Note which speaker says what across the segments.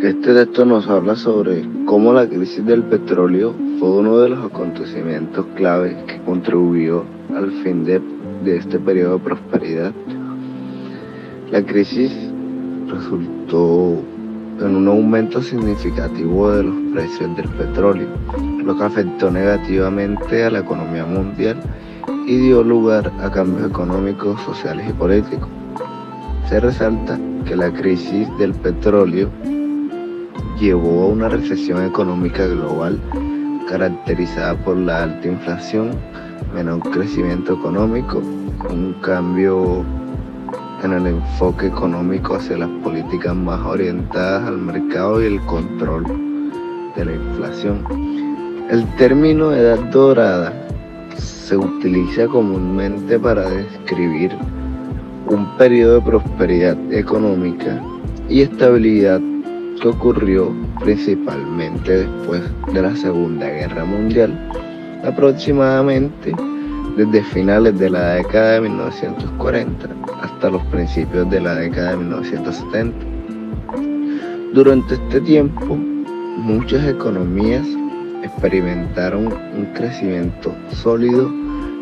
Speaker 1: Este texto nos habla sobre cómo la crisis del petróleo fue uno de los acontecimientos clave que contribuyó al fin de este periodo de prosperidad. La crisis resultó en un aumento significativo de los precios del petróleo, lo que afectó negativamente a la economía mundial y dio lugar a cambios económicos, sociales y políticos. Se resalta que la crisis del petróleo llevó a una recesión económica global caracterizada por la alta inflación, menor crecimiento económico, un cambio en el enfoque económico hacia las políticas más orientadas al mercado y el control de la inflación. El término edad dorada se utiliza comúnmente para describir un periodo de prosperidad económica y estabilidad que ocurrió principalmente después de la Segunda Guerra Mundial, aproximadamente desde finales de la década de 1940 hasta los principios de la década de 1970. Durante este tiempo, muchas economías experimentaron un crecimiento sólido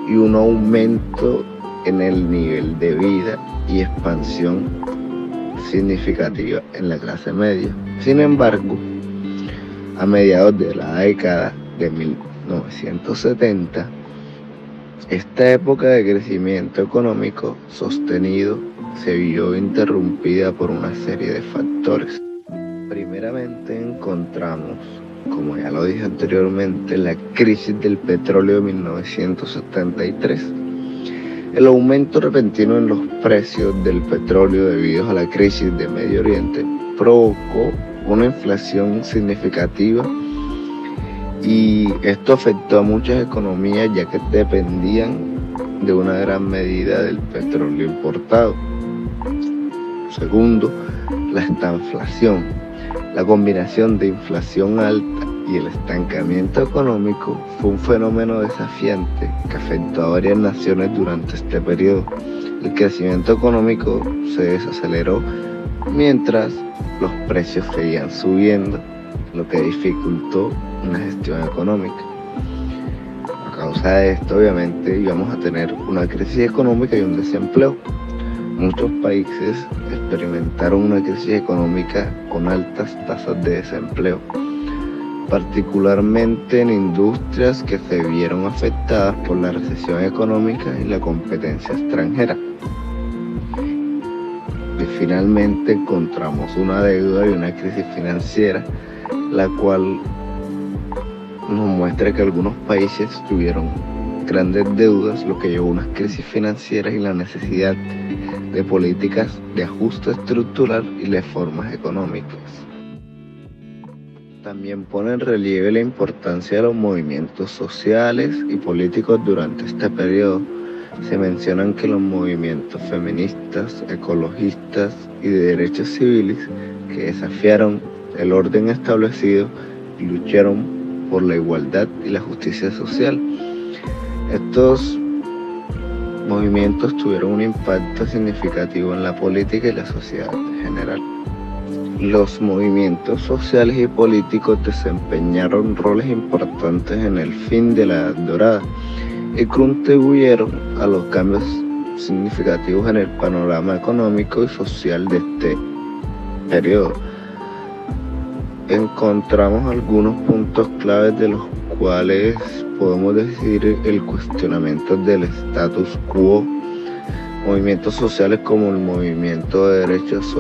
Speaker 1: y un aumento en el nivel de vida y expansión significativa en la clase media. Sin embargo, a mediados de la década de 1970, esta época de crecimiento económico sostenido se vio interrumpida por una serie de factores. Primeramente encontramos, como ya lo dije anteriormente, la crisis del petróleo de 1973. El aumento repentino en los precios del petróleo debido a la crisis de Medio Oriente provocó una inflación significativa y esto afectó a muchas economías ya que dependían de una gran medida del petróleo importado. Segundo, la estanflación. La combinación de inflación alta y el estancamiento económico fue un fenómeno desafiante que afectó a varias naciones durante este periodo. El crecimiento económico se desaceleró mientras los precios seguían subiendo, lo que dificultó una gestión económica. A causa de esto, obviamente, íbamos a tener una crisis económica y un desempleo. Muchos países experimentaron una crisis económica con altas tasas de desempleo, particularmente en industrias que se vieron afectadas por la recesión económica y la competencia extranjera. Y finalmente encontramos una deuda y una crisis financiera, la cual nos muestra que algunos países tuvieron grandes deudas, lo que llevó a unas crisis financieras y la necesidad de políticas de ajuste estructural y reformas económicas. También pone en relieve la importancia de los movimientos sociales y políticos durante este periodo. Se mencionan que los movimientos feministas, ecologistas y de derechos civiles que desafiaron el orden establecido y lucharon por la igualdad y la justicia social. Estos movimientos tuvieron un impacto significativo en la política y la sociedad en general. Los movimientos sociales y políticos desempeñaron roles importantes en el fin de la Edad Dorada y contribuyeron a los cambios significativos en el panorama económico y social de este periodo. Encontramos algunos puntos claves de los cuales podemos decir el cuestionamiento del status quo, movimientos sociales como el movimiento de derechos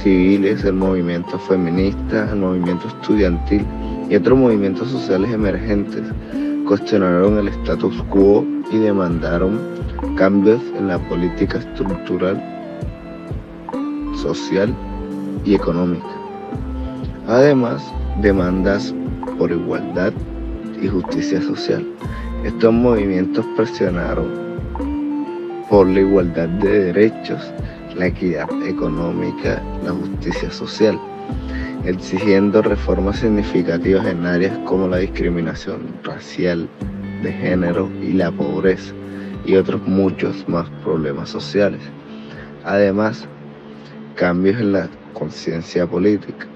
Speaker 1: civiles, el movimiento feminista, el movimiento estudiantil y otros movimientos sociales emergentes cuestionaron el status quo y demandaron cambios en la política estructural, social y económica. Además, demandas por igualdad y justicia social. Estos movimientos presionaron por la igualdad de derechos, la equidad económica, la justicia social, exigiendo reformas significativas en áreas como la discriminación racial, de género y la pobreza, y otros muchos más problemas sociales. Además, cambios en la conciencia política.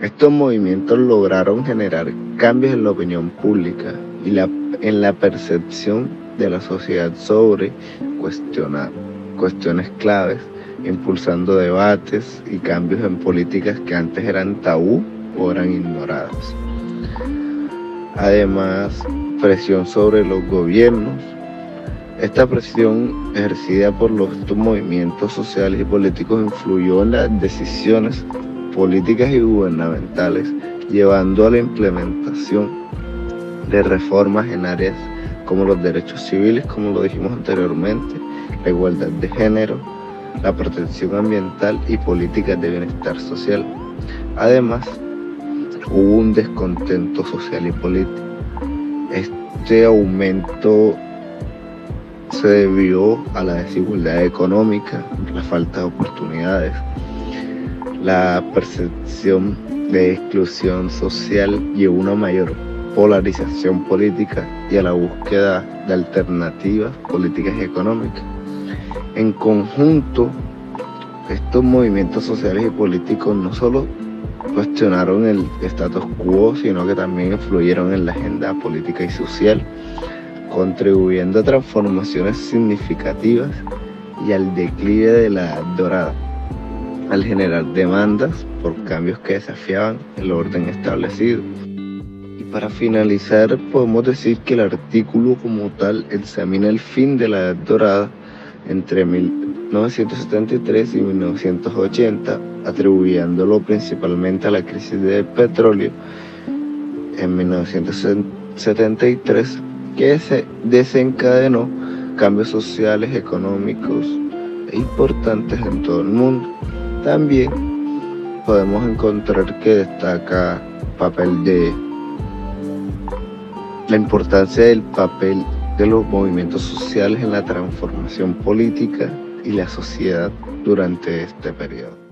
Speaker 1: Estos movimientos lograron generar cambios en la opinión pública y en la percepción de la sociedad sobre cuestiones claves, impulsando debates y cambios en políticas que antes eran tabú o eran ignoradas. Además, presión sobre los gobiernos. Esta presión ejercida por estos movimientos sociales y políticos influyó en las decisiones políticas y gubernamentales, llevando a la implementación de reformas en áreas como los derechos civiles, como lo dijimos anteriormente, la igualdad de género, la protección ambiental y políticas de bienestar social. Además, hubo un descontento social y político. Este aumento se debió a la desigualdad económica, la falta de oportunidades, la percepción de exclusión social y una mayor polarización política y a la búsqueda de alternativas políticas y económicas. En conjunto, estos movimientos sociales y políticos no solo cuestionaron el status quo, sino que también influyeron en la agenda política y social, contribuyendo a transformaciones significativas y al declive de la Edad Dorada, al generar demandas por cambios que desafiaban el orden establecido. Y para finalizar, podemos decir que el artículo como tal examina el fin de la Edad Dorada entre 1973 y 1980, atribuyéndolo principalmente a la crisis del petróleo en 1973, que se desencadenó cambios sociales, económicos e importantes en todo el mundo. También podemos encontrar que destaca la importancia del papel de los movimientos sociales en la transformación política y la sociedad durante este periodo.